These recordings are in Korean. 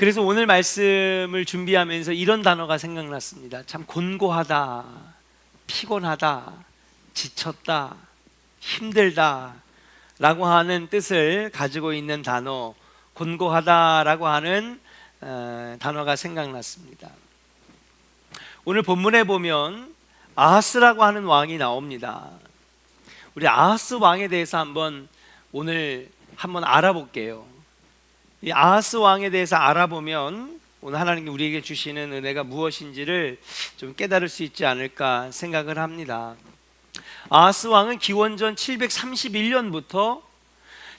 그래서 오늘 말씀을 준비하면서 이런 단어가 생각났습니다. 참 곤고하다, 피곤하다, 지쳤다, 힘들다 라고 하는 뜻을 가지고 있는 단어, 곤고하다라고 하는 단어가 생각났습니다. 오늘 본문에 보면 아하스라고 하는 왕이 나옵니다. 우리 아하스 왕에 대해서 오늘 한번 알아볼게요. 이 아하스 왕에 대해서 알아보면 오늘 하나님께 우리에게 주시는 은혜가 무엇인지를 좀 깨달을 수 있지 않을까 생각을 합니다. 아하스 왕은 기원전 731년부터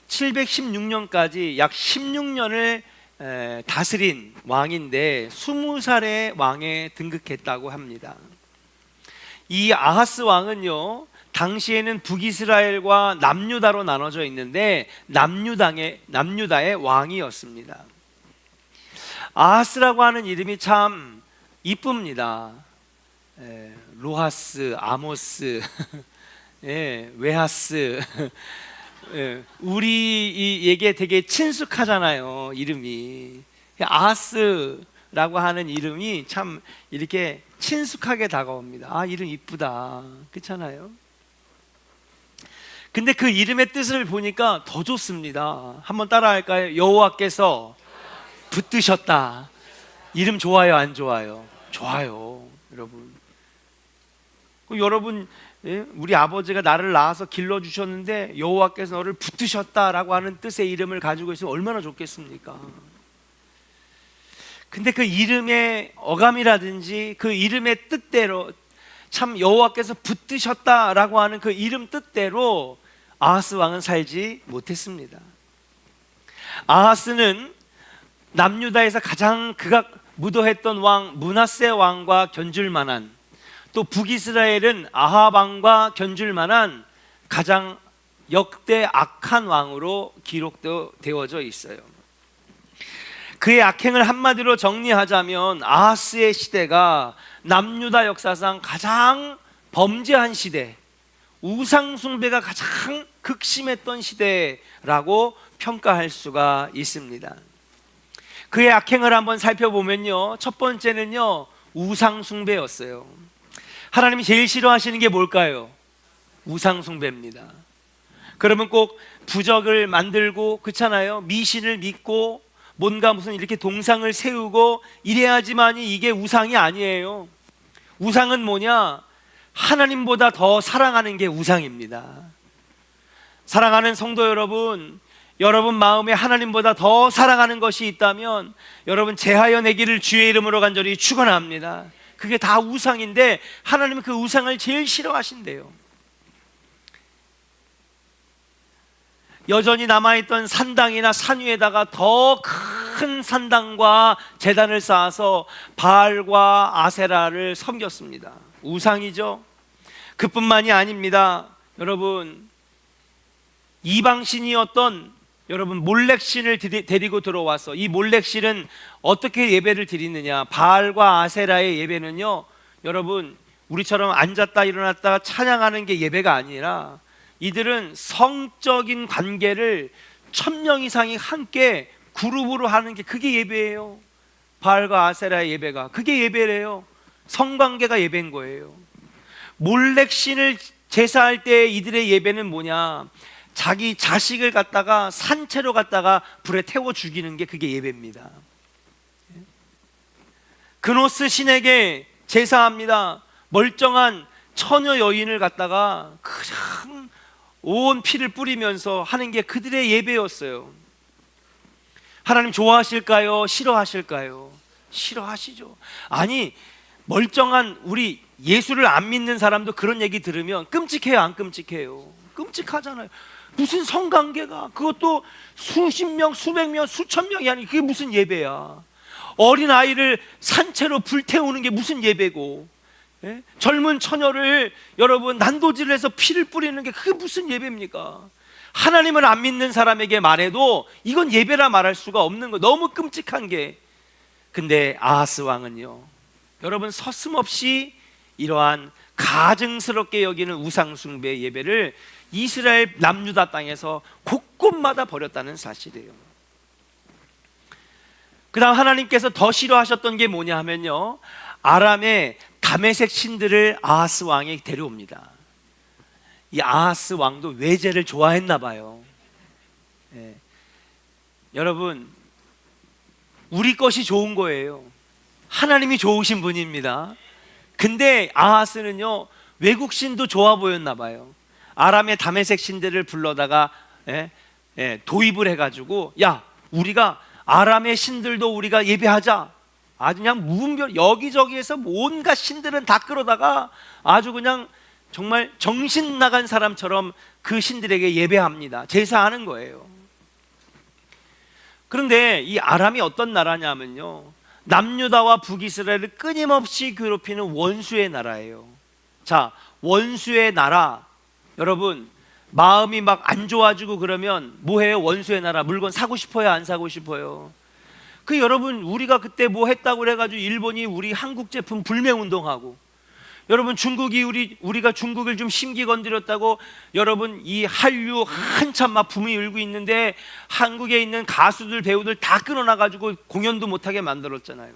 716년까지 약 16년을 다스린 왕인데 20살의 왕에 등극했다고 합니다. 이 아하스 왕은요, 당시에는 북이스라엘과 남유다로 나눠져 있는데 남유다의 왕이었습니다. 아하스라고 하는 이름이 참 이쁩니다. 로하스, 아모스, 웨하스. 우리에게 되게 친숙하잖아요, 이름이. 아하스라고 하는 이름이 참 이렇게 친숙하게 다가옵니다. 아, 이름 이쁘다, 그렇잖아요. 근데 그 이름의 뜻을 보니까 더 좋습니다. 한번 따라할까요? 여호와께서 붙드셨다. 이름 좋아요, 안 좋아요? 좋아요, 여러분. 여러분, 우리 아버지가 나를 낳아서 길러주셨는데 여호와께서 너를 붙드셨다라고 하는 뜻의 이름을 가지고 있으면 얼마나 좋겠습니까? 근데 그 이름의 어감이라든지 그 이름의 뜻대로, 참 여호와께서 붙드셨다라고 하는 그 이름 뜻대로 아하스 왕은 살지 못했습니다. 아하스는 남유다에서 가장 그가 무도했던 왕 므낫세 왕과 견줄 만한, 또 북이스라엘은 아합 왕과 견줄 만한 가장 역대 악한 왕으로 기록되어져 있어요. 그의 악행을 한마디로 정리하자면 아하스의 시대가 남유다 역사상 가장 범죄한 시대, 우상 숭배가 가장 극심했던 시대라고 평가할 수가 있습니다. 그의 악행을 한번 살펴보면요, 첫 번째는요, 우상 숭배였어요. 하나님이 제일 싫어하시는 게 뭘까요? 우상 숭배입니다. 그러면 꼭 부적을 만들고, 그렇잖아요, 미신을 믿고 뭔가 무슨 이렇게 동상을 세우고 이래야지만이 이게 우상이 아니에요. 우상은 뭐냐? 하나님보다 더 사랑하는 게 우상입니다. 사랑하는 성도 여러분, 여러분 마음에 하나님보다 더 사랑하는 것이 있다면 여러분 제하여 내기를 주의 이름으로 간절히 축원합니다. 그게 다 우상인데 하나님은 그 우상을 제일 싫어하신대요. 여전히 남아있던 산당이나 산 위에다가 더 큰 산당과 제단을 쌓아서 바알과 아세라를 섬겼습니다. 우상이죠. 그뿐만이 아닙니다. 여러분, 이방신이었던 여러분 몰렉신을 데리고 들어와서, 이 몰렉신은 어떻게 예배를 드리느냐? 바알과 아세라의 예배는요, 여러분 우리처럼 앉았다 일어났다 찬양하는 게 예배가 아니라 이들은 성적인 관계를 1000명 이상이 함께 그룹으로 하는 게 그게 예배예요. 바알과 아세라의 예배가 그게 예배래요. 성관계가 예배인 거예요. 몰렉신을 제사할 때 이들의 예배는 뭐냐? 자기 자식을 갖다가 산채로 갖다가 불에 태워 죽이는 게 그게 예배입니다. 그노스 신에게 제사합니다. 멀쩡한 처녀 여인을 갖다가 그냥 온 피를 뿌리면서 하는 게 그들의 예배였어요. 하나님 좋아하실까요? 싫어하실까요? 싫어하시죠. 아니, 멀쩡한 우리 예수를 안 믿는 사람도 그런 얘기 들으면 끔찍해요, 안 끔찍해요? 끔찍하잖아요. 무슨 성관계가, 그것도 수십 명, 수백 명, 수천 명이 아니, 그게 무슨 예배야? 어린 아이를 산채로 불태우는 게 무슨 예배고, 예? 젊은 처녀를 여러분 난도질해서 피를 뿌리는 게 그게 무슨 예배입니까? 하나님을 안 믿는 사람에게 말해도 이건 예배라 말할 수가 없는 거, 너무 끔찍한 게. 근데 아하스 왕은요, 여러분 서슴없이 이러한 가증스럽게 여기는 우상숭배 예배를 이스라엘 남유다 땅에서 곳곳마다 벌였다는 사실이에요. 다음 하나님께서 더 싫어하셨던 게 뭐냐 하면요, 아람의 다메섹 신들을 아하스 왕이 데려옵니다. 이 아하스 왕도 외제를 좋아했나 봐요. 예. 여러분, 우리 것이 좋은 거예요. 하나님이 좋으신 분입니다. 근데 아하스는요, 외국 신도 좋아 보였나 봐요. 아람의 다메섹 신들을 불러다가 도입을 해가지고, 야, 우리가 아람의 신들도 우리가 예배하자. 아주 그냥 무분별 여기저기에서 온갖 신들은 다 끌어다가 아주 그냥 정말 정신 나간 사람처럼 그 신들에게 예배합니다. 제사하는 거예요. 그런데 이 아람이 어떤 나라냐면요, 남유다와 북이스라엘을 끊임없이 괴롭히는 원수의 나라예요. 자, 원수의 나라, 여러분 마음이 막 안 좋아지고 그러면 뭐해요? 원수의 나라 물건 사고 싶어요? 안 사고 싶어요? 여러분, 우리가 그때 뭐 했다고 그래가지고 일본이 우리 한국 제품 불매운동하고, 여러분 중국이 우리가 중국을 좀 심기 건드렸다고 여러분 이 한류 한참 막 붐이 일고 있는데 한국에 있는 가수들 배우들 다 끊어놔가지고 공연도 못하게 만들었잖아요.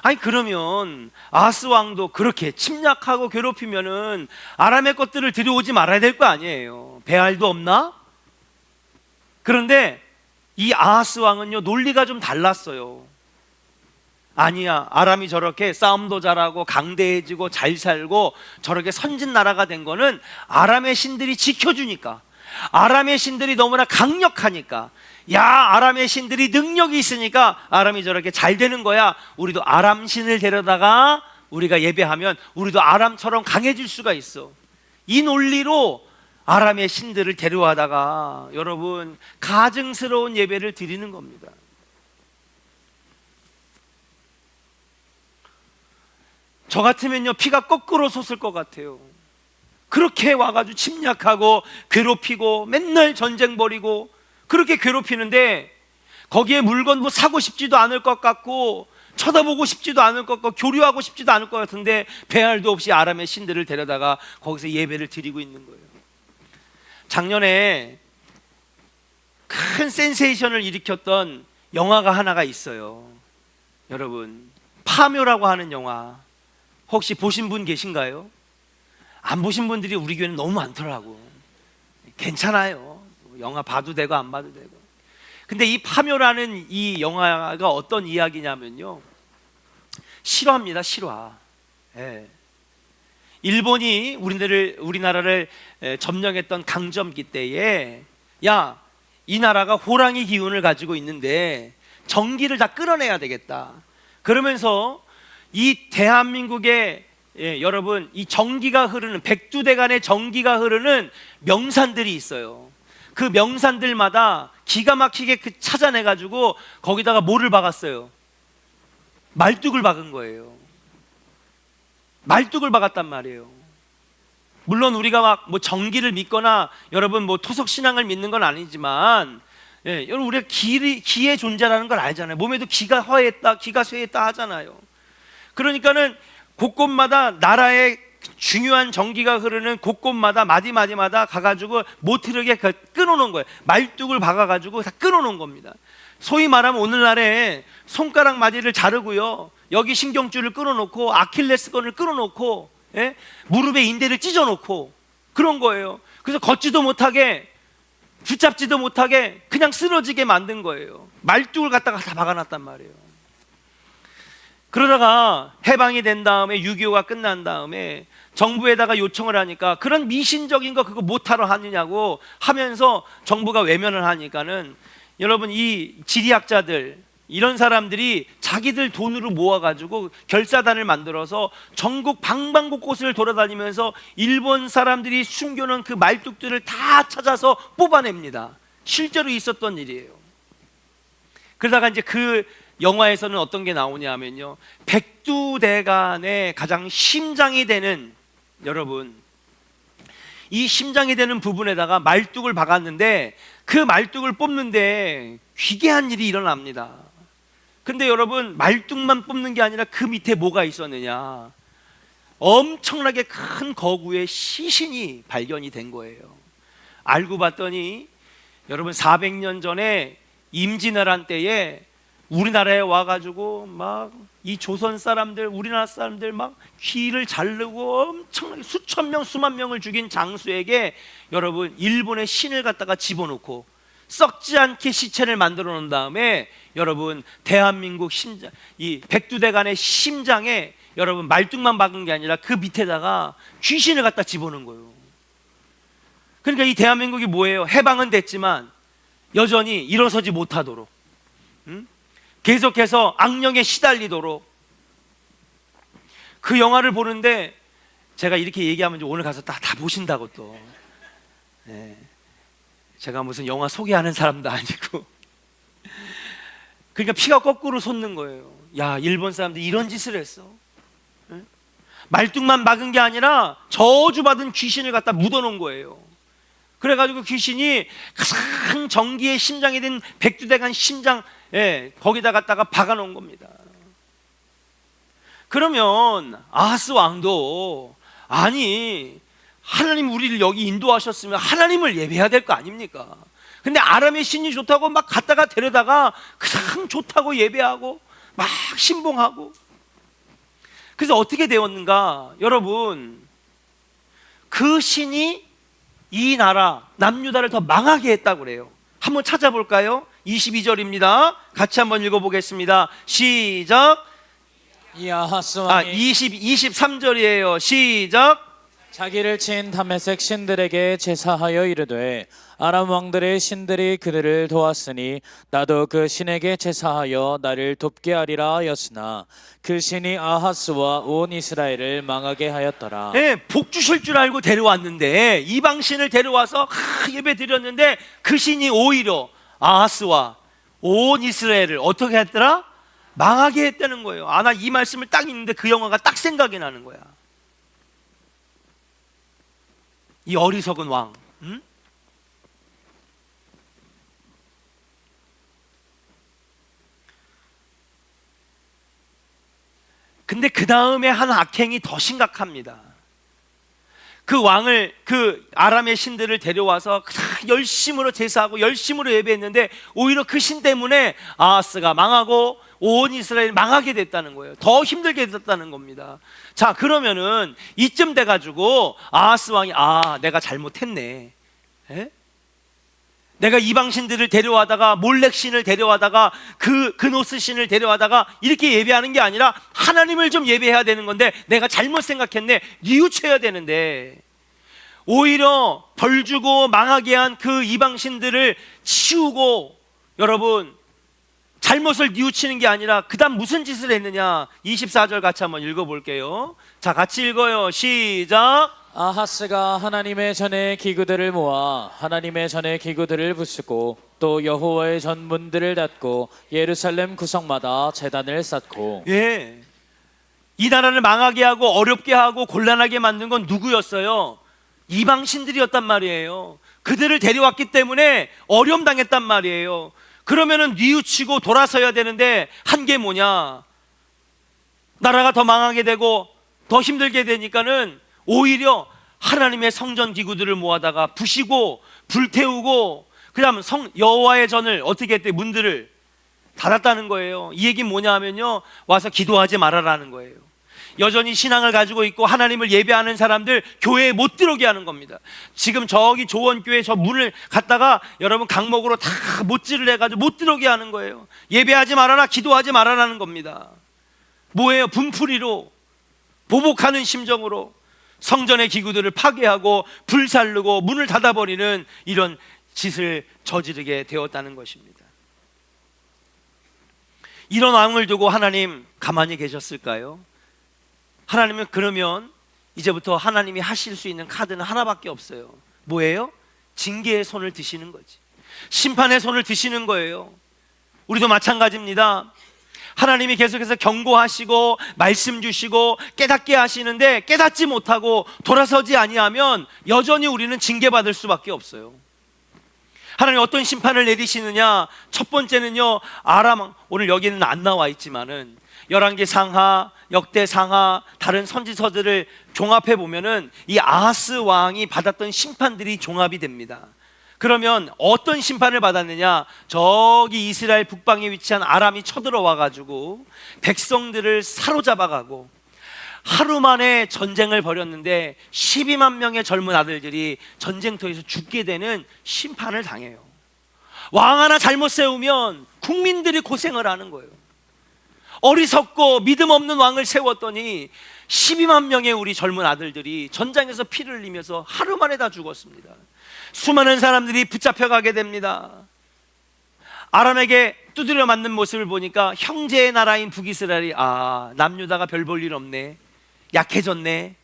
아니, 그러면 아하스 왕도 그렇게 침략하고 괴롭히면은 아람의 것들을 들여오지 말아야 될 거 아니에요. 배알도 없나? 그런데 이 아하스 왕은요, 논리가 좀 달랐어요. 아니야, 아람이 저렇게 싸움도 잘하고 강대해지고 잘 살고 저렇게 선진 나라가 된 거는 아람의 신들이 지켜주니까, 아람의 신들이 너무나 강력하니까, 야, 아람의 신들이 능력이 있으니까 아람이 저렇게 잘 되는 거야. 우리도 아람 신을 데려다가 우리가 예배하면 우리도 아람처럼 강해질 수가 있어. 이 논리로 아람의 신들을 데려와다가 여러분 가증스러운 예배를 드리는 겁니다. 저 같으면요, 피가 거꾸로 솟을 것 같아요. 그렇게 와가지고 침략하고 괴롭히고 맨날 전쟁 벌이고 그렇게 괴롭히는데 거기에 물건 뭐 사고 싶지도 않을 것 같고 쳐다보고 싶지도 않을 것 같고 교류하고 싶지도 않을 것 같은데 배알도 없이 아람의 신들을 데려다가 거기서 예배를 드리고 있는 거예요. 작년에 큰 센세이션을 일으켰던 영화가 하나가 있어요. 여러분, 파묘라고 하는 영화 혹시 보신 분 계신가요? 안 보신 분들이 우리 교회는 너무 많더라고. 괜찮아요. 영화 봐도 되고 안 봐도 되고. 근데 이 파묘라는 이 영화가 어떤 이야기냐면요, 실화입니다. 실화. 예. 일본이 우리나라를 점령했던 강점기 때에, 야, 이 나라가 호랑이 기운을 가지고 있는데 전기를 다 끌어내야 되겠다. 그러면서 이 대한민국의 여러분 이 전기가 흐르는 백두대간의 전기가 흐르는 명산들이 있어요. 그 명산들마다 기가 막히게 찾아내가지고 거기다가 뭐를 박았어요? 말뚝을 박은 거예요. 말뚝을 박았단 말이에요. 물론 우리가 막 뭐 전기를 믿거나 여러분 뭐 토속 신앙을 믿는 건 아니지만, 여러분 우리가 기의 존재라는 걸 알잖아요. 몸에도 기가 허했다, 기가 쇠했다 하잖아요. 그러니까는 곳곳마다 나라의 중요한 전기가 흐르는 곳곳마다 마디마디마다 가가지고 못 흐르게 끊어놓은 거예요. 말뚝을 박아가지고 다 끊어놓은 겁니다. 소위 말하면 오늘날에 손가락 마디를 자르고요, 여기 신경줄을 끊어놓고 아킬레스건을 끊어놓고, 무릎에 인대를 찢어놓고 그런 거예요. 그래서 걷지도 못하게 붙잡지도 못하게 그냥 쓰러지게 만든 거예요. 말뚝을 갖다가 다 박아놨단 말이에요. 그러다가 해방이 된 다음에 6.25가 끝난 다음에 정부에다가 요청을 하니까 그런 미신적인 거 그거 못하러 하느냐고 하면서 정부가 외면을 하니까는 여러분 이 지리학자들 이런 사람들이 자기들 돈으로 모아가지고 결사단을 만들어서 전국 방방곳곳을 돌아다니면서 일본 사람들이 숨겨놓은 그 말뚝들을 다 찾아서 뽑아냅니다. 실제로 있었던 일이에요. 그러다가 이제 그 영화에서는 어떤 게 나오냐면요, 백두대간의 가장 심장이 되는, 여러분 이 심장이 되는 부분에다가 말뚝을 박았는데 그 말뚝을 뽑는데 기괴한 일이 일어납니다. 근데 여러분 말뚝만 뽑는 게 아니라 그 밑에 뭐가 있었느냐, 엄청나게 큰 거구의 시신이 발견이 된 거예요. 알고 봤더니 여러분 400년 전에 임진왜란 때에 우리나라에 와가지고 막 이 조선 사람들, 우리나라 사람들 막 귀를 자르고 엄청나게 수천 명, 수만 명을 죽인 장수에게 여러분 일본의 신을 갖다가 집어넣고 썩지 않게 시체를 만들어 놓은 다음에 여러분 대한민국 심장, 이 백두대간의 심장에 여러분 말뚝만 박은 게 아니라 그 밑에다가 귀신을 갖다 집어넣은 거예요. 그러니까 이 대한민국이 뭐예요? 해방은 됐지만 여전히 일어서지 못하도록, 계속해서 악령에 시달리도록. 그 영화를 보는데 제가 이렇게 얘기하면 오늘 가서 다 보신다고 또. 네. 제가 무슨 영화 소개하는 사람도 아니고. 그러니까 피가 거꾸로 솟는 거예요. 야, 일본 사람들이 이런 짓을 했어. 네? 말뚝만 박은 게 아니라 저주받은 귀신을 갖다 묻어놓은 거예요. 그래가지고 귀신이 가장 정기의 심장이 된 백두대간 심장, 거기다 갖다가 박아놓은 겁니다. 그러면 아하스 왕도 아니 하나님 우리를 여기 인도하셨으면 하나님을 예배해야 될 거 아닙니까? 근데 아람의 신이 좋다고 막 갖다가 데려다가 가장 좋다고 예배하고 막 신봉하고. 그래서 어떻게 되었는가? 여러분, 그 신이 이 나라 남유다를 더 망하게 했다고 그래요. 한번 찾아볼까요? 22절입니다. 같이 한번 읽어보겠습니다. 시작. 이 아하스 왕이 23절이에요. 시작. 자기를 친 다메섹 신들에게 제사하여 이르되 아람 왕들의 신들이 그들을 도왔으니 나도 그 신에게 제사하여 나를 돕게 하리라 하였으나 그 신이 아하스와 온 이스라엘을 망하게 하였더라. 복 주실 줄 알고 데려왔는데 이방 신을 데려와서 예배 드렸는데 그 신이 오히려 아하스와 온 이스라엘을 어떻게 했더라? 망하게 했다는 거예요. 나 이 말씀을 딱 읽는데 그 영화가 딱 생각이 나는 거야. 이 어리석은 왕. 근데 그 다음에 한 악행이 더 심각합니다. 그 왕을, 그 아람의 신들을 데려와서 열심으로 제사하고 열심으로 예배했는데 오히려 그 신 때문에 아하스가 망하고 온 이스라엘이 망하게 됐다는 거예요. 더 힘들게 됐다는 겁니다. 자, 그러면은 이쯤 돼가지고 아하스 왕이 내가 잘못했네. 내가 이방 신들을 데려와다가 몰렉 신을 데려와다가 그노스 신을 데려와다가 이렇게 예배하는 게 아니라 하나님을 좀 예배해야 되는 건데 내가 잘못 생각했네. 뉘우쳐야 되는데 오히려 벌 주고 망하게 한 그 이방 신들을 치우고 여러분 잘못을 뉘우치는 게 아니라 그 다음 무슨 짓을 했느냐. 24절 같이 한번 읽어볼게요. 자, 같이 읽어요. 시작. 아하스가 하나님의 전에 기구들을 모아 하나님의 전에 기구들을 부수고 또 여호와의 전 문들을 닫고 예루살렘 구석마다 제단을 쌓고. 이 나라를 망하게 하고 어렵게 하고 곤란하게 만든 건 누구였어요? 이방 신들이었단 말이에요. 그들을 데려왔기 때문에 어려움 당했단 말이에요. 그러면은 뉘우치고 돌아서야 되는데 한 게 뭐냐? 나라가 더 망하게 되고 더 힘들게 되니까는 오히려 하나님의 성전 기구들을 모아다가 부시고 불태우고 그다음 여호와의 전을 어떻게 했대? 문들을 닫았다는 거예요. 이 얘기는 뭐냐 하면요, 와서 기도하지 말아라는 거예요. 여전히 신앙을 가지고 있고 하나님을 예배하는 사람들 교회에 못 들어오게 하는 겁니다. 지금 저기 조원교회 저 문을 갖다가 여러분 강목으로 다 못질을 해가지고 못 들어오게 하는 거예요. 예배하지 말아라, 기도하지 말아라는 겁니다. 뭐예요? 분풀이로 보복하는 심정으로 성전의 기구들을 파괴하고 불살르고 문을 닫아버리는 이런 짓을 저지르게 되었다는 것입니다. 이런 왕을 두고 하나님 가만히 계셨을까요? 하나님은 그러면 이제부터 하나님이 하실 수 있는 카드는 하나밖에 없어요. 뭐예요? 징계의 손을 드시는 거지. 심판의 손을 드시는 거예요. 우리도 마찬가지입니다. 하나님이 계속해서 경고하시고 말씀 주시고 깨닫게 하시는데 깨닫지 못하고 돌아서지 아니하면 여전히 우리는 징계받을 수밖에 없어요. 하나님 어떤 심판을 내리시느냐? 첫 번째는요, 아람, 오늘 여기는 안 나와 있지만은 열왕기 상하, 역대 상하, 다른 선지서들을 종합해 보면은 이 아하스 왕이 받았던 심판들이 종합이 됩니다. 그러면 어떤 심판을 받았느냐? 저기 이스라엘 북방에 위치한 아람이 쳐들어와 가지고 백성들을 사로잡아가고 하루 만에 전쟁을 벌였는데 12만 명의 젊은 아들들이 전쟁터에서 죽게 되는 심판을 당해요. 왕 하나 잘못 세우면 국민들이 고생을 하는 거예요. 어리석고 믿음 없는 왕을 세웠더니 12만 명의 우리 젊은 아들들이 전장에서 피를 흘리면서 하루 만에 다 죽었습니다. 수많은 사람들이 붙잡혀가게 됩니다. 아람에게 두드려 맞는 모습을 보니까 형제의 나라인 북이스라엘이 남유다가 별 볼 일 없네, 약해졌네.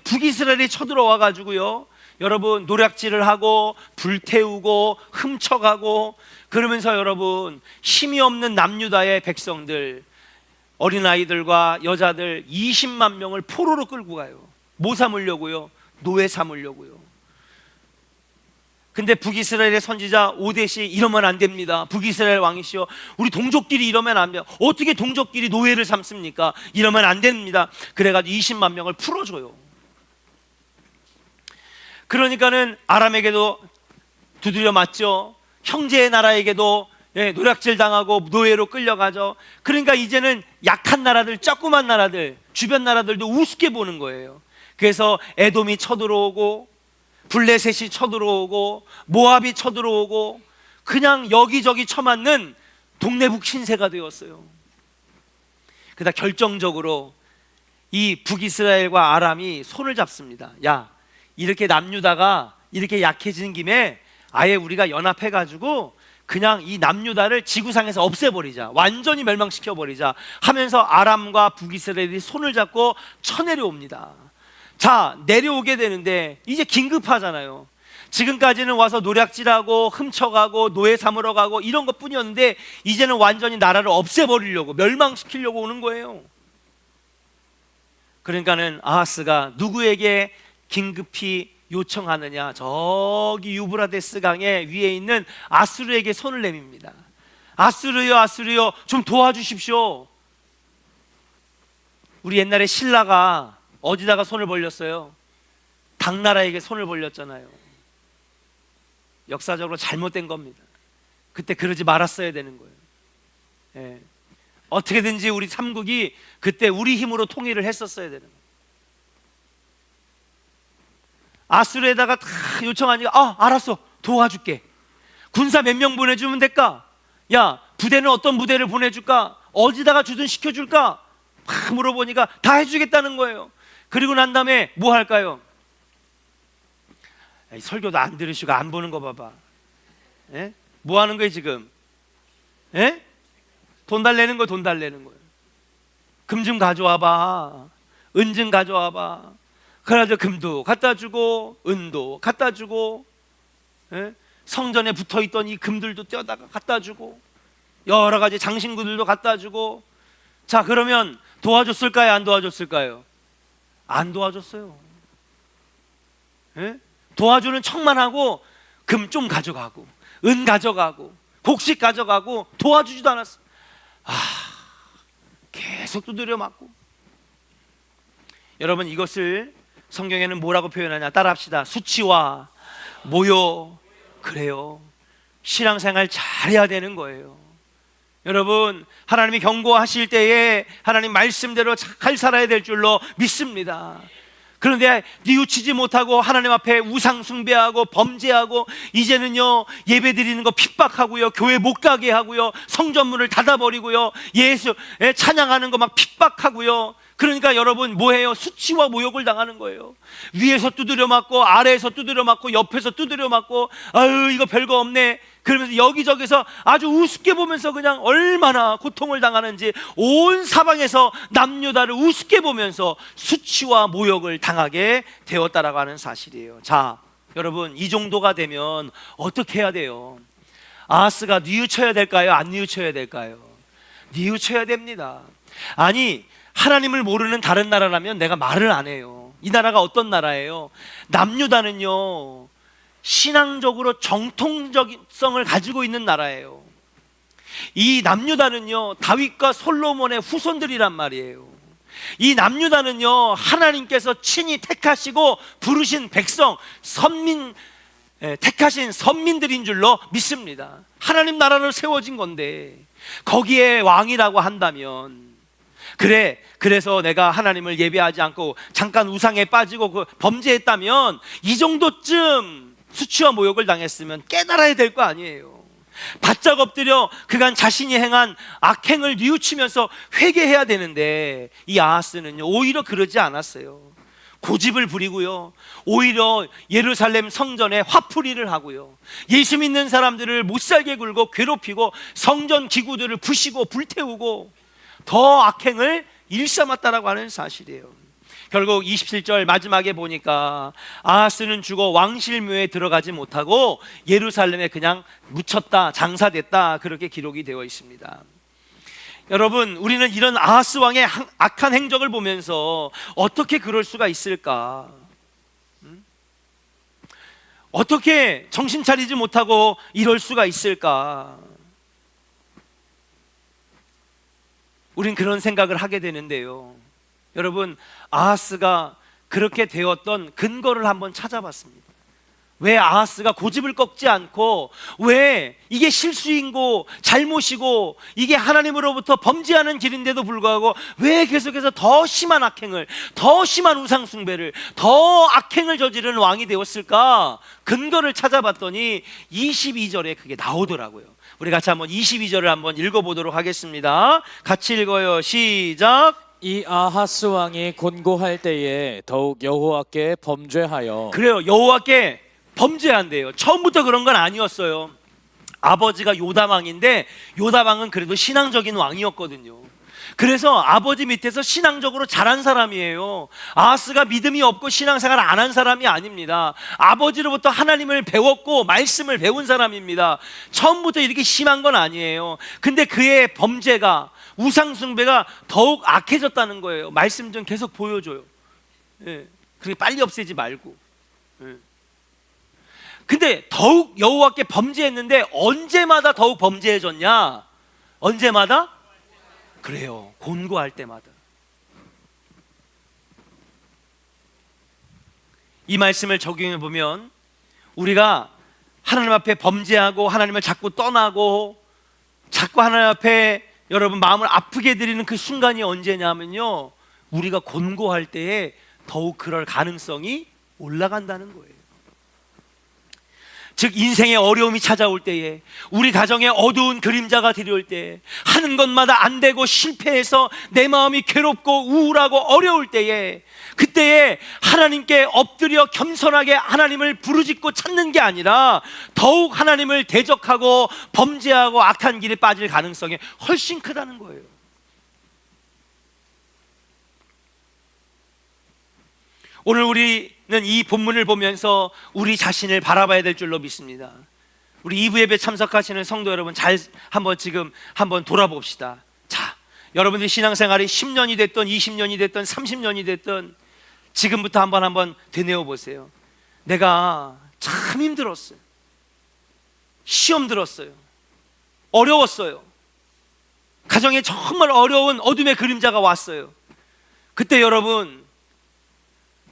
북이스라엘이 쳐들어와 가지고요, 여러분 노략질을 하고 불태우고 훔쳐가고 그러면서 여러분 힘이 없는 남유다의 백성들, 어린아이들과 여자들 20만 명을 포로로 끌고 가요. 뭐 삼으려고요? 노예 삼으려고요. 근데 북이스라엘의 선지자 오뎃이 이러면 안 됩니다. 북이스라엘 왕이시여, 우리 동족끼리 이러면 안 돼요. 어떻게 동족끼리 노예를 삼습니까? 이러면 안 됩니다. 그래가지고 20만 명을 풀어줘요. 그러니까는 아람에게도 두드려 맞죠. 형제의 나라에게도 노략질 당하고 노예로 끌려가죠. 그러니까 이제는 약한 나라들, 조그만 나라들, 주변 나라들도 우습게 보는 거예요. 그래서 에돔이 쳐들어오고 블레셋이 쳐들어오고 모압이 쳐들어오고 그냥 여기저기 쳐맞는 동네북 신세가 되었어요. 그러다 결정적으로 이 북이스라엘과 아람이 손을 잡습니다. 야, 이렇게 남유다가 이렇게 약해진 김에 아예 우리가 연합해가지고 그냥 이 남유다를 지구상에서 없애버리자, 완전히 멸망시켜버리자 하면서 아람과 북이스라엘이 손을 잡고 쳐내려옵니다. 자, 내려오게 되는데 이제 긴급하잖아요. 지금까지는 와서 노략질하고 훔쳐가고 노예 삼으러 가고 이런 것 뿐이었는데 이제는 완전히 나라를 없애버리려고, 멸망시키려고 오는 거예요. 그러니까는 아하스가 누구에게 긴급히 요청하느냐? 저기 유브라데스 강의 위에 있는 아수르에게 손을 내밉니다. 아수르요, 아수르요, 좀 도와주십시오. 우리 옛날에 신라가 어디다가 손을 벌렸어요? 당나라에게 손을 벌렸잖아요. 역사적으로 잘못된 겁니다. 그때 그러지 말았어야 되는 거예요. 예. 어떻게든지 우리 삼국이 그때 우리 힘으로 통일을 했었어야 되는 거예요. 아수르에다가 다 요청하니까 알았어, 도와줄게. 군사 몇 명 보내주면 될까? 야, 부대는 어떤 부대를 보내줄까? 어디다가 주둔 시켜줄까? 막 물어보니까 다 해주겠다는 거예요. 그리고 난 다음에 뭐 할까요? 에이, 설교도 안 들으시고 안 보는 거 봐봐. 에? 뭐 하는 거예요 지금? 에? 돈 달래는 거예요, 돈 달래는 거예요. 금 좀 가져와봐, 은 좀 가져와봐. 그래가지고 금도 갖다 주고 은도 갖다 주고, 에? 성전에 붙어있던 이 금들도 떼어다가 갖다 주고 여러 가지 장신구들도 갖다 주고. 자, 그러면 도와줬을까요, 안 도와줬을까요? 안 도와줬어요. 에? 도와주는 척만 하고 금 좀 가져가고 은 가져가고 곡식 가져가고 도와주지도 않았어. 계속 두드려 맞고. 여러분, 이것을 성경에는 뭐라고 표현하냐? 따라합시다. 수치와 모욕. 그래요, 신앙생활 잘해야 되는 거예요. 여러분, 하나님이 경고하실 때에 하나님 말씀대로 잘 살아야 될 줄로 믿습니다. 그런데 뉘우치지 못하고 하나님 앞에 우상 숭배하고 범죄하고 이제는요 예배 드리는 거 핍박하고요, 교회 못 가게 하고요, 성전문을 닫아버리고요, 예수 찬양하는 거 막 핍박하고요. 그러니까 여러분 뭐해요? 수치와 모욕을 당하는 거예요. 위에서 두드려 맞고 아래에서 두드려 맞고 옆에서 두드려 맞고, 아유 이거 별거 없네 그러면서 여기저기서 아주 우습게 보면서 그냥 얼마나 고통을 당하는지 온 사방에서 남유다를 우습게 보면서 수치와 모욕을 당하게 되었다라고 하는 사실이에요. 자, 여러분, 이 정도가 되면 어떻게 해야 돼요? 아하스가 뉘우쳐야 될까요, 안 뉘우쳐야 될까요? 뉘우쳐야 됩니다. 아니, 하나님을 모르는 다른 나라라면 내가 말을 안 해요. 이 나라가 어떤 나라예요? 남유다는요 신앙적으로 정통성을 가지고 있는 나라예요. 이 남유다는요 다윗과 솔로몬의 후손들이란 말이에요. 이 남유다는요 하나님께서 친히 택하시고 부르신 백성, 선민, 택하신 선민들인 줄로 믿습니다. 하나님 나라로 세워진 건데 거기에 왕이라고 한다면, 그래서 내가 하나님을 예배하지 않고 잠깐 우상에 빠지고 범죄했다면, 이 정도쯤 수치와 모욕을 당했으면 깨달아야 될 거 아니에요. 바짝 엎드려 그간 자신이 행한 악행을 뉘우치면서 회개해야 되는데, 이 아하스는요 오히려 그러지 않았어요. 고집을 부리고요, 오히려 예루살렘 성전에 화풀이를 하고요, 예수 믿는 사람들을 못살게 굴고 괴롭히고 성전 기구들을 부시고 불태우고 더 악행을 일삼았다라고 하는 사실이에요. 결국 27절 마지막에 보니까 아하스는 죽어 왕실묘에 들어가지 못하고 예루살렘에 그냥 묻혔다, 장사됐다, 그렇게 기록이 되어 있습니다. 여러분, 우리는 이런 아하스 왕의 악한 행적을 보면서 어떻게 그럴 수가 있을까? 어떻게 정신 차리지 못하고 이럴 수가 있을까? 우린 그런 생각을 하게 되는데요. 여러분, 아하스가 그렇게 되었던 근거를 한번 찾아봤습니다. 왜 아하스가 고집을 꺾지 않고, 왜 이게 실수인고 잘못이고 이게 하나님으로부터 범죄하는 길인데도 불구하고 왜 계속해서 더 심한 악행을, 더 심한 우상숭배를, 더 악행을 저지르는 왕이 되었을까? 근거를 찾아봤더니 22절에 그게 나오더라고요. 우리 같이 한번 22절을 한번 읽어보도록 하겠습니다. 같이 읽어요. 시작. 이 아하스 왕이 곤고할 때에 더욱 여호와께 범죄하여. 그래요, 여호와께 범죄한대요. 처음부터 그런 건 아니었어요. 아버지가 요다왕인데 요다왕은 그래도 신앙적인 왕이었거든요. 그래서 아버지 밑에서 신앙적으로 자란 사람이에요. 아하스가 믿음이 없고 신앙생활 안 한 사람이 아닙니다. 아버지로부터 하나님을 배웠고 말씀을 배운 사람입니다. 처음부터 이렇게 심한 건 아니에요. 근데 그의 범죄가, 우상숭배가 더욱 악해졌다는 거예요. 말씀 좀 계속 보여줘요. 그렇게 빨리 없애지 말고. 근데 더욱 여호와께 범죄했는데 언제마다 더욱 범죄해졌냐? 언제마다? 그래요, 곤고할 때마다. 이 말씀을 적용해 보면 우리가 하나님 앞에 범죄하고 하나님을 자꾸 떠나고 자꾸 하나님 앞에 여러분 마음을 아프게 드리는 그 순간이 언제냐면요, 우리가 곤고할 때에 더욱 그럴 가능성이 올라간다는 거예요. 즉 인생의 어려움이 찾아올 때에, 우리 가정에 어두운 그림자가 들어올 때에, 하는 것마다 안 되고 실패해서 내 마음이 괴롭고 우울하고 어려울 때에, 그때에 하나님께 엎드려 겸손하게 하나님을 부르짖고 찾는 게 아니라 더욱 하나님을 대적하고 범죄하고 악한 길에 빠질 가능성이 훨씬 크다는 거예요. 오늘 우리는 이 본문을 보면서 우리 자신을 바라봐야 될 줄로 믿습니다. 우리 2부 예배 참석하시는 성도 여러분, 잘 한번 돌아봅시다. 자, 여러분들 신앙생활이 10년이 됐든 20년이 됐든 30년이 됐든 지금부터 한번 되뇌어 보세요. 내가 참 힘들었어요. 시험 들었어요. 어려웠어요. 가정에 정말 어려운 어둠의 그림자가 왔어요. 그때 여러분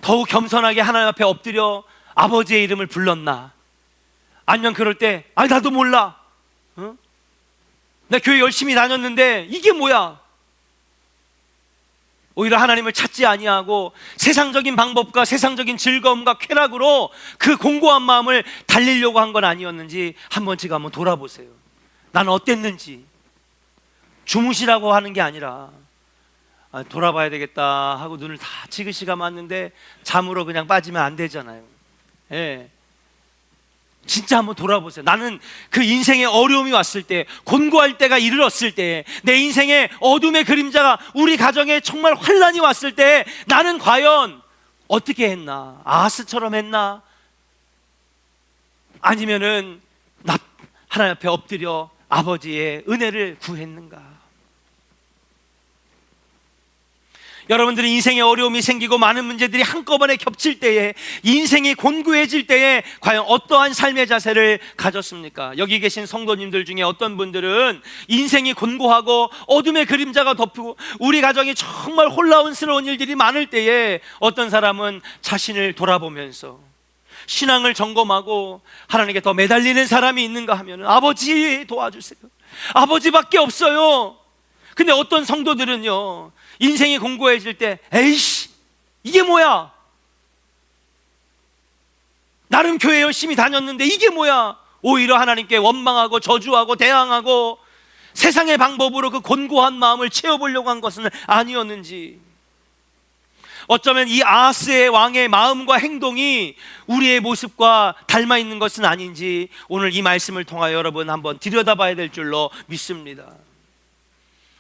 더욱 겸손하게 하나님 앞에 엎드려 아버지의 이름을 불렀나? 아니면 그럴 때 나도 몰라, 나 교회 열심히 다녔는데 이게 뭐야? 오히려 하나님을 찾지 아니하고 세상적인 방법과 세상적인 즐거움과 쾌락으로 그 공고한 마음을 달리려고 한 건 아니었는지 한번 돌아보세요. 나는 어땠는지. 주무시라고 하는 게 아니라 돌아봐야 되겠다 하고 눈을 다 지그시 감았는데 잠으로 그냥 빠지면 안 되잖아요. 진짜 한번 돌아보세요. 나는 그 인생의 어려움이 왔을 때, 곤고할 때가 이르렀을 때, 내 인생의 어둠의 그림자가 우리 가정에 정말 환란이 왔을 때 나는 과연 어떻게 했나? 아하스처럼 했나? 아니면은 하나님 앞에 엎드려 아버지의 은혜를 구했는가? 여러분들이 인생에 어려움이 생기고 많은 문제들이 한꺼번에 겹칠 때에, 인생이 곤고해질 때에 과연 어떠한 삶의 자세를 가졌습니까? 여기 계신 성도님들 중에 어떤 분들은 인생이 곤고하고 어둠의 그림자가 덮이고 우리 가정이 정말 혼란스러운 일들이 많을 때에 어떤 사람은 자신을 돌아보면서 신앙을 점검하고 하나님께 더 매달리는 사람이 있는가 하면 아버지 도와주세요. 아버지밖에 없어요. 근데 어떤 성도들은요, 인생이 공고해질 때 에이씨 이게 뭐야, 나름 교회 열심히 다녔는데 이게 뭐야, 오히려 하나님께 원망하고 저주하고 대항하고 세상의 방법으로 그 곤고한 마음을 채워보려고 한 것은 아니었는지, 어쩌면 이 아하스의 왕의 마음과 행동이 우리의 모습과 닮아 있는 것은 아닌지 오늘 이 말씀을 통하여 여러분 한번 들여다봐야 될 줄로 믿습니다.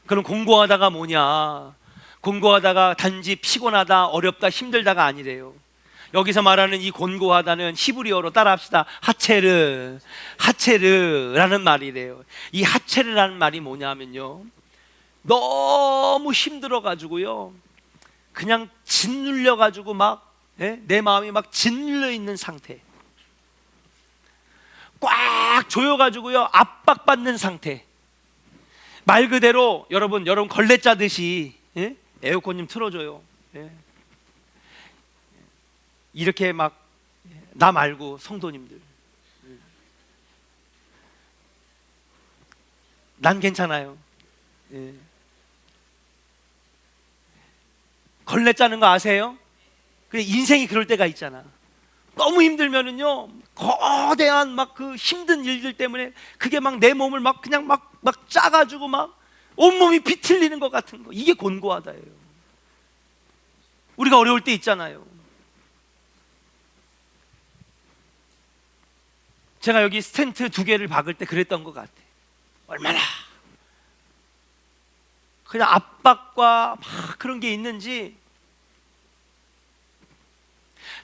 그럼 공고하다가 뭐냐? 공고하다가 단지 피곤하다, 어렵다, 힘들다가 아니래요. 여기서 말하는 이 곤고하다는 히브리어로 따라합시다. 하체르라는 말이래요. 이 하체르라는 말이 뭐냐면요, 너무 힘들어 가지고요, 그냥 짓눌려 가지고 막 내 마음이 막 짓눌려 있는 상태, 꽉 조여 가지고요 압박받는 상태. 말 그대로 여러분 걸레 짜듯이 에어컨 좀 틀어줘요. 이렇게 막 나 말고 성도님들, 난 괜찮아요. 걸레 짜는 거 아세요? 인생이 그럴 때가 있잖아. 너무 힘들면은요, 거대한 막 그 힘든 일들 때문에 그게 막 내 몸을 막 그냥 막 짜가지고 막 온몸이 비틀리는 것 같은 거, 이게 곤고하다예요. 우리가 어려울 때 있잖아요. 제가 여기 스텐트 2개를 박을 때 그랬던 것 같아. 얼마나 그냥 압박과 막 그런 게 있는지.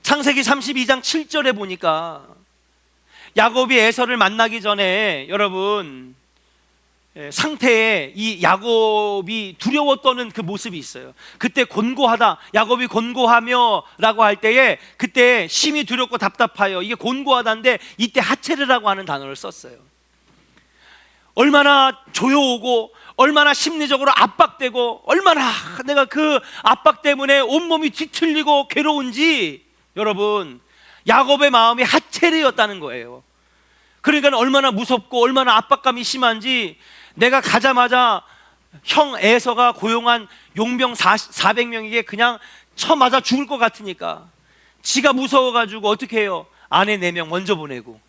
창세기 32장 7절에 보니까 야곱이 에서를 만나기 전에 여러분 상태에 이 야곱이 두려워 떠는 그 모습이 있어요. 그때 곤고하다, 야곱이 곤고하며 라고 할 때에 그때 심히 두렵고 답답하여, 이게 곤고하다인데 이때 하체르라고 하는 단어를 썼어요. 얼마나 조여오고 얼마나 심리적으로 압박되고 얼마나 내가 그 압박 때문에 온몸이 뒤틀리고 괴로운지, 여러분 야곱의 마음이 하체르였다는 거예요. 그러니까 얼마나 무섭고 얼마나 압박감이 심한지, 내가 가자마자 형 에서가 고용한 용병 400명에게 그냥 쳐맞아 죽을 것 같으니까 지가 무서워가지고 어떻게 해요? 아내 4명 먼저 보내고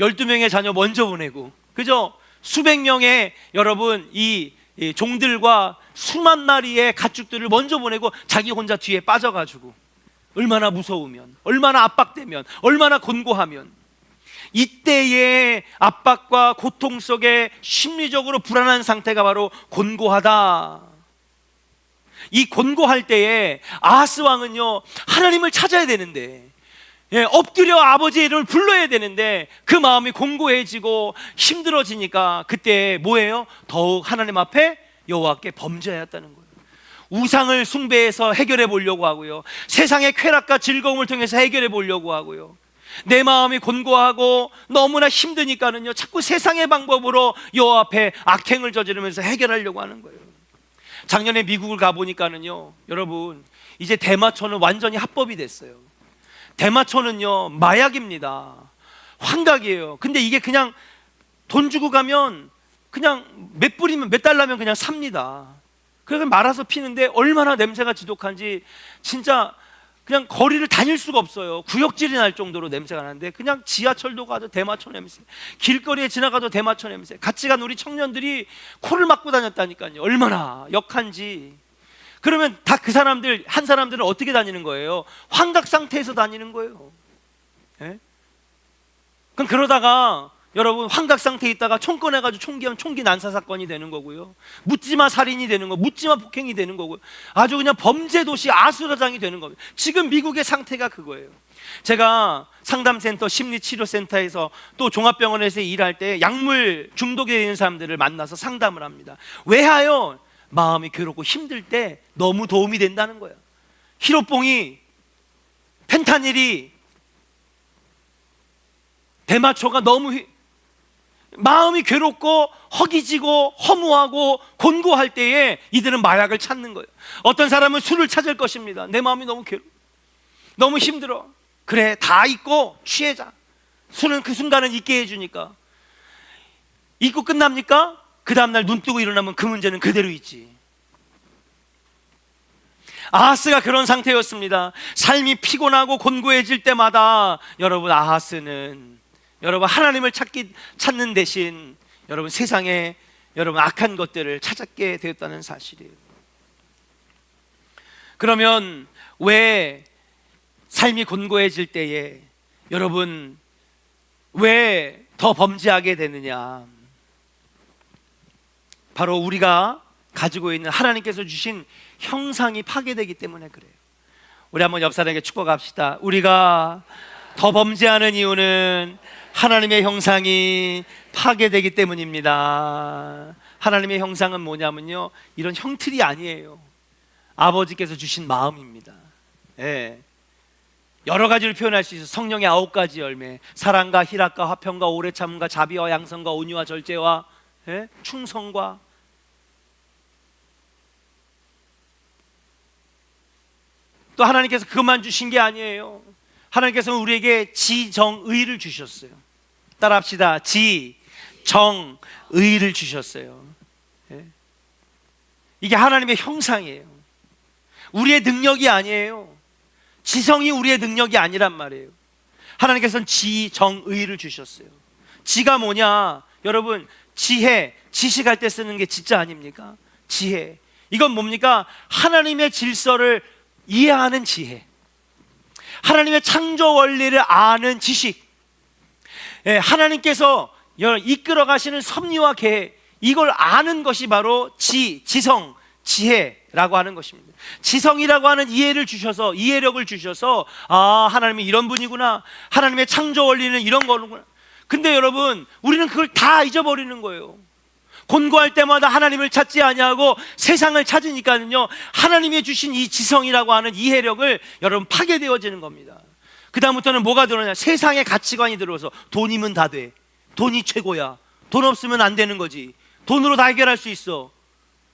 12명의 자녀 먼저 보내고, 그죠? 수백 명의 여러분 이 종들과 수만 마리의 가축들을 먼저 보내고 자기 혼자 뒤에 빠져가지고, 얼마나 무서우면, 얼마나 압박되면, 얼마나 곤고하면. 이때의 압박과 고통 속에 심리적으로 불안한 상태가 바로 곤고하다. 이 곤고할 때에 아하스 왕은요, 하나님을 찾아야 되는데, 엎드려 아버지의 이름을 불러야 되는데 그 마음이 공고해지고 힘들어지니까 그때 뭐예요? 더욱 하나님 앞에 여호와께 범죄하였다는 거예요. 우상을 숭배해서 해결해 보려고 하고요, 세상의 쾌락과 즐거움을 통해서 해결해 보려고 하고요, 내 마음이 곤고하고 너무나 힘드니까는요 자꾸 세상의 방법으로 여호와 앞에 악행을 저지르면서 해결하려고 하는 거예요. 작년에 미국을 가보니까는요, 여러분 이제 대마초는 완전히 합법이 됐어요. 대마초는요 마약입니다. 환각이에요. 근데 이게 그냥 돈 주고 가면 그냥 몇 불이면 몇 달러면 그냥 삽니다. 그래서 말아서 피는데 얼마나 냄새가 지독한지 진짜 그냥 거리를 다닐 수가 없어요. 구역질이 날 정도로 냄새가 나는데, 그냥 지하철도 가도 대마초 냄새, 길거리에 지나가도 대마초 냄새. 같이 간 우리 청년들이 코를 막고 다녔다니까요. 얼마나 역한지. 그러면 다 그 사람들, 한 사람들은 어떻게 다니는 거예요? 환각 상태에서 다니는 거예요. 그럼 그러다가 여러분 환각 상태에 있다가 총 꺼내가지고 총기하면 총기 난사 사건이 되는 거고요, 묻지마 살인이 되는 거, 묻지마 폭행이 되는 거고요, 아주 그냥 범죄 도시 아수라장이 되는 겁니다. 지금 미국의 상태가 그거예요. 제가 상담센터, 심리치료센터에서 또 종합병원에서 일할 때 약물 중독에 있는 사람들을 만나서 상담을 합니다. 왜 하요? 마음이 괴롭고 힘들 때 너무 도움이 된다는 거예요. 히로뽕이, 펜타닐이, 대마초가 너무 마음이 괴롭고 허기지고 허무하고 곤고할 때에 이들은 마약을 찾는 거예요. 어떤 사람은 술을 찾을 것입니다. 내 마음이 너무 괴로워, 너무 힘들어. 그래, 다 잊고 취해자. 술은 그 순간은 잊게 해주니까. 잊고 끝납니까? 그 다음날 눈 뜨고 일어나면 그 문제는 그대로 있지. 아하스가 그런 상태였습니다. 삶이 피곤하고 곤고해질 때마다 여러분, 아하스는 여러분 하나님을 찾는 대신 여러분 세상에 여러분 악한 것들을 찾게 되었다는 사실이에요. 그러면 왜 삶이 곤고해질 때에 여러분 왜 더 범죄하게 되느냐? 바로 우리가 가지고 있는 하나님께서 주신 형상이 파괴되기 때문에 그래요. 우리 한번 옆 사람에게 축복합시다. 우리가 더 범죄하는 이유는 하나님의 형상이 파괴되기 때문입니다. 하나님의 형상은 뭐냐면요, 이런 형틀이 아니에요. 아버지께서 주신 마음입니다. 예. 여러 가지를 표현할 수 있어요. 성령의 9가지 열매, 사랑과 희락과 화평과 오래 참음과 자비와 양선과 온유와 절제와 충성과 또 하나님께서 그것만 주신 게 아니에요. 하나님께서는 우리에게 지정의를 주셨어요. 따라합시다. 지정의를 주셨어요. 이게 하나님의 형상이에요. 우리의 능력이 아니에요. 지성이 우리의 능력이 아니란 말이에요. 하나님께서는 지정의를 주셨어요. 지가 뭐냐? 여러분, 지혜, 지식할 때 쓰는 게 지자 아닙니까? 지혜. 이건 뭡니까? 하나님의 질서를 이해하는 지혜, 하나님의 창조 원리를 아는 지식, 하나님께서 이끌어 가시는 섭리와 계획, 이걸 아는 것이 바로 지성, 지혜라고 하는 것입니다. 지성이라고 하는 이해를 주셔서, 이해력을 주셔서, 아, 하나님이 이런 분이구나, 하나님의 창조 원리는 이런 거구나. 근데 여러분, 우리는 그걸 다 잊어버리는 거예요. 곤고할 때마다 하나님을 찾지 아니하고 세상을 찾으니까는요, 하나님이 주신 이 지성이라고 하는 이해력을 여러분 파괴되어지는 겁니다. 그 다음부터는 뭐가 들어오냐? 세상의 가치관이 들어서 돈이면 다 돼, 돈이 최고야, 돈 없으면 안 되는 거지, 돈으로 다 해결할 수 있어,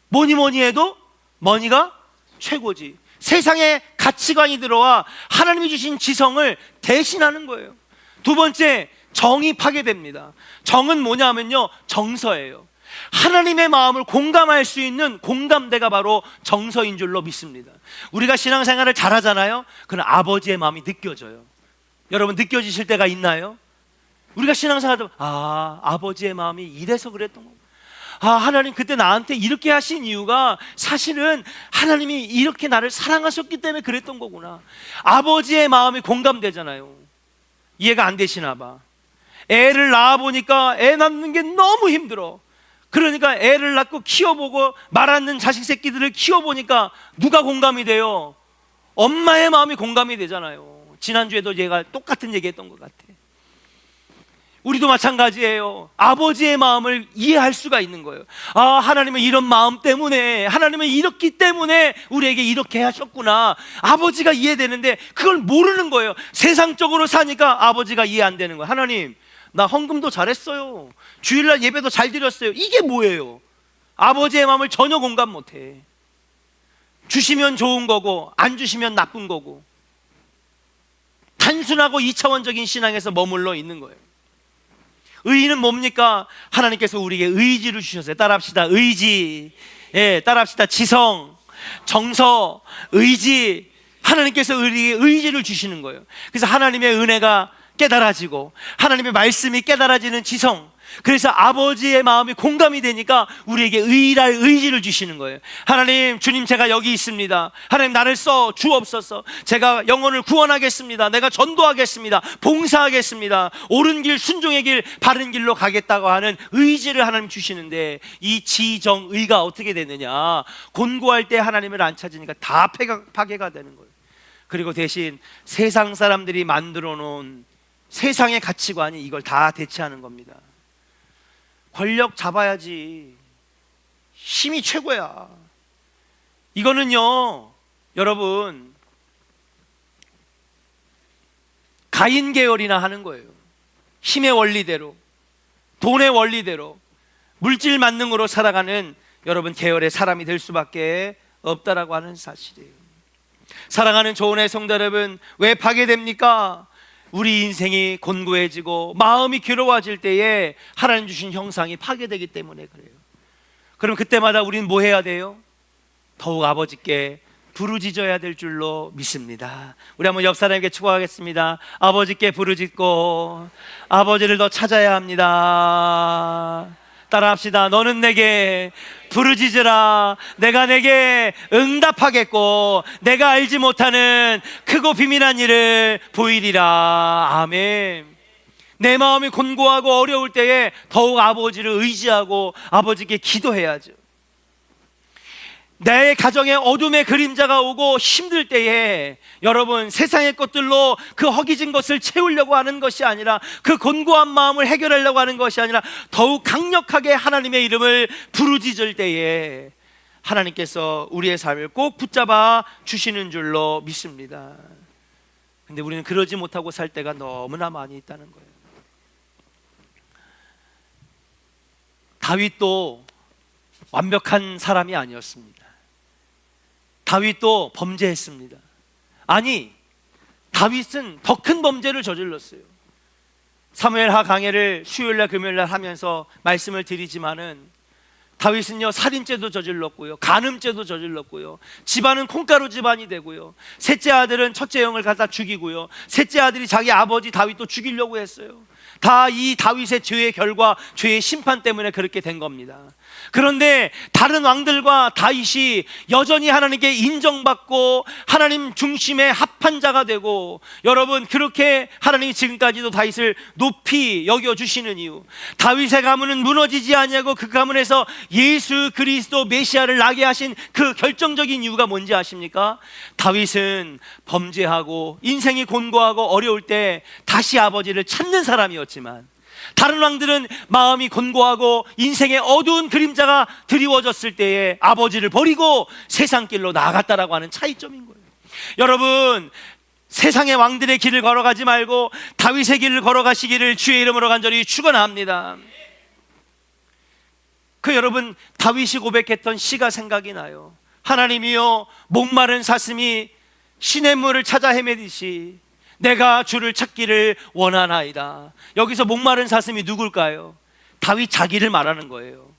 뭐니 해도 머니가 최고지. 세상의 가치관이 들어와 하나님이 주신 지성을 대신하는 거예요. 두 번째, 정이 파괴됩니다. 정은 뭐냐면요, 정서예요. 하나님의 마음을 공감할 수 있는 공감대가 바로 정서인 줄로 믿습니다. 우리가 신앙생활을 잘하잖아요. 그럼 아버지의 마음이 느껴져요. 여러분, 느껴지실 때가 있나요? 우리가 신앙생활을 아버지의 마음이 이래서 그랬던 거고, 하나님 그때 나한테 이렇게 하신 이유가 사실은 하나님이 이렇게 나를 사랑하셨기 때문에 그랬던 거구나. 아버지의 마음이 공감되잖아요. 이해가 안 되시나 봐. 애를 낳아보니까 애 낳는 게 너무 힘들어. 그러니까 애를 낳고 키워보고 말 않는 자식 새끼들을 키워보니까 누가 공감이 돼요? 엄마의 마음이 공감이 되잖아요. 지난주에도 얘가 똑같은 얘기했던 것 같아. 우리도 마찬가지예요. 아버지의 마음을 이해할 수가 있는 거예요. 하나님은 이런 마음 때문에, 하나님은 이렇기 때문에 우리에게 이렇게 하셨구나. 아버지가 이해되는데 그걸 모르는 거예요. 세상적으로 사니까 아버지가 이해 안 되는 거예요. 하나님, 나 헌금도 잘했어요, 주일날 예배도 잘 드렸어요. 이게 뭐예요? 아버지의 마음을 전혀 공감 못해. 주시면 좋은 거고 안 주시면 나쁜 거고, 단순하고 2차원적인 신앙에서 머물러 있는 거예요. 의의는 뭡니까? 하나님께서 우리에게 의지를 주셨어요. 따라합시다. 의지. 따라합시다. 지성, 정서, 의지. 하나님께서 우리에게 의지를 주시는 거예요. 그래서 하나님의 은혜가 깨달아지고 하나님의 말씀이 깨달아지는 지성, 그래서 아버지의 마음이 공감이 되니까 우리에게 의랄 의지를 주시는 거예요. 하나님, 주님, 제가 여기 있습니다. 하나님, 나를 써 주옵소서. 제가 영혼을 구원하겠습니다. 내가 전도하겠습니다. 봉사하겠습니다. 옳은 길, 순종의 길, 바른 길로 가겠다고 하는 의지를 하나님 주시는데, 이 지정의가 어떻게 되느냐? 곤고할 때 하나님을 안 찾으니까 다 파괴가 되는 거예요. 그리고 대신 세상 사람들이 만들어 놓은 세상의 가치관이 이걸 다 대체하는 겁니다. 권력 잡아야지, 힘이 최고야. 이거는요, 여러분, 가인 계열이나 하는 거예요. 힘의 원리대로, 돈의 원리대로, 물질 만능으로 살아가는 여러분 계열의 사람이 될 수밖에 없다라고 하는 사실이에요. 사랑하는 조은의 성도 여러분, 왜 파괴됩니까? 우리 인생이 곤고해지고 마음이 괴로워질 때에 하나님 주신 형상이 파괴되기 때문에 그래요. 그럼 그때마다 우리는 뭐 해야 돼요? 더욱 아버지께 부르짖어야 될 줄로 믿습니다. 우리 한번 옆 사람에게 축복하겠습니다. 아버지께 부르짖고 아버지를 더 찾아야 합니다. 따라합시다. 너는 내게 부르짖으라. 내가 내게 응답하겠고 내가 알지 못하는 크고 비밀한 일을 보이리라. 아멘. 내 마음이 곤고하고 어려울 때에 더욱 아버지를 의지하고 아버지께 기도해야죠. 내 가정에 어둠의 그림자가 오고 힘들 때에 여러분, 세상의 것들로 그 허기진 것을 채우려고 하는 것이 아니라, 그 곤고한 마음을 해결하려고 하는 것이 아니라 더욱 강력하게 하나님의 이름을 부르짖을 때에 하나님께서 우리의 삶을 꼭 붙잡아 주시는 줄로 믿습니다. 근데 우리는 그러지 못하고 살 때가 너무나 많이 있다는 거예요. 다윗도 완벽한 사람이 아니었습니다. 다윗도 범죄했습니다. 아니, 다윗은 더 큰 범죄를 저질렀어요. 사무엘하 강해를 수요일날 금요일날 하면서 말씀을 드리지만은 다윗은요, 살인죄도 저질렀고요, 간음죄도 저질렀고요, 집안은 콩가루 집안이 되고요, 셋째 아들은 첫째 형을 갖다 죽이고요, 셋째 아들이 자기 아버지 다윗도 죽이려고 했어요. 다 이 다윗의 죄의 결과, 죄의 심판 때문에 그렇게 된 겁니다. 그런데 다른 왕들과 다윗이 여전히 하나님께 인정받고 하나님 중심의 합한 자가 되고, 여러분, 그렇게 하나님이 지금까지도 다윗을 높이 여겨주시는 이유, 다윗의 가문은 무너지지 아니하고 그 가문에서 예수 그리스도 메시아를 나게 하신 그 결정적인 이유가 뭔지 아십니까? 다윗은 범죄하고 인생이 곤고하고 어려울 때 다시 아버지를 찾는 사람이었지만, 다른 왕들은 마음이 곤고하고 인생의 어두운 그림자가 드리워졌을 때에 아버지를 버리고 세상 길로 나아갔다라고 하는 차이점인 거예요. 여러분, 세상의 왕들의 길을 걸어가지 말고 다윗의 길을 걸어가시기를 주의 이름으로 간절히 축원합니다. 여러분, 다윗이 고백했던 시가 생각이 나요. 하나님이여, 목마른 사슴이 시냇물을 찾아 헤매듯이 내가 주를 찾기를 원하나이다. 여기서 목마른 사슴이 누굴까요? 다윗 자기를 말하는 거예요.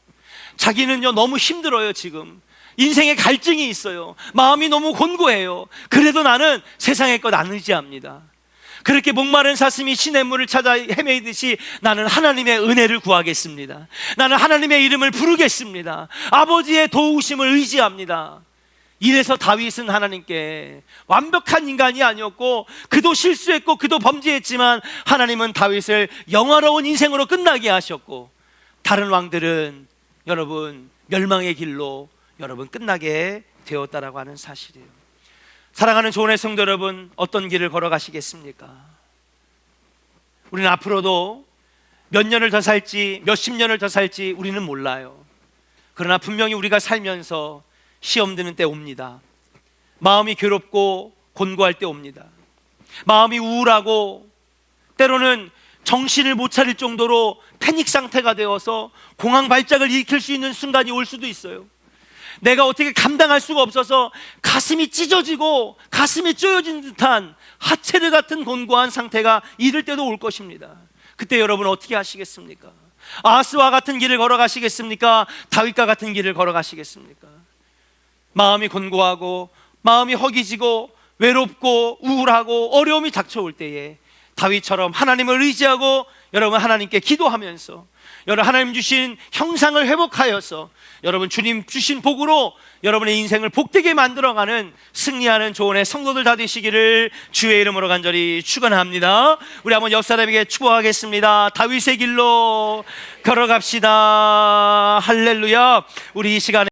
자기는요, 너무 힘들어요. 지금 인생에 갈증이 있어요. 마음이 너무 곤고해요. 그래도 나는 세상의 것 안 의지합니다. 그렇게 목마른 사슴이 시냇물을 찾아 헤매듯이 나는 하나님의 은혜를 구하겠습니다. 나는 하나님의 이름을 부르겠습니다. 아버지의 도우심을 의지합니다. 이래서 다윗은 하나님께, 완벽한 인간이 아니었고 그도 실수했고 그도 범죄했지만 하나님은 다윗을 영화로운 인생으로 끝나게 하셨고, 다른 왕들은 여러분 멸망의 길로 여러분 끝나게 되었다라고 하는 사실이에요. 사랑하는 조은의 성도 여러분, 어떤 길을 걸어가시겠습니까? 우리는 앞으로도 몇 년을 더 살지, 몇십 년을 더 살지 우리는 몰라요. 그러나 분명히 우리가 살면서 시험 드는 때 옵니다. 마음이 괴롭고 곤고할 때 옵니다. 마음이 우울하고 때로는 정신을 못 차릴 정도로 패닉 상태가 되어서 공황 발작을 일으킬 수 있는 순간이 올 수도 있어요. 내가 어떻게 감당할 수가 없어서 가슴이 찢어지고 가슴이 쪼여진 듯한 하체르 같은 곤고한 상태가 이럴 때도 올 것입니다. 그때 여러분 어떻게 하시겠습니까? 아하스와 같은 길을 걸어가시겠습니까? 다윗과 같은 길을 걸어가시겠습니까? 마음이 곤고하고 마음이 허기지고 외롭고 우울하고 어려움이 닥쳐올 때에 다윗처럼 하나님을 의지하고 여러분 하나님께 기도하면서 여러분 하나님 주신 형상을 회복하여서 여러분 주님 주신 복으로 여러분의 인생을 복되게 만들어가는 승리하는 조언의 성도들 다 되시기를 주의 이름으로 간절히 축원합니다. 우리 한번 옆 사람에게 축복하겠습니다. 다윗의 길로 걸어갑시다. 할렐루야. 우리 이 시간에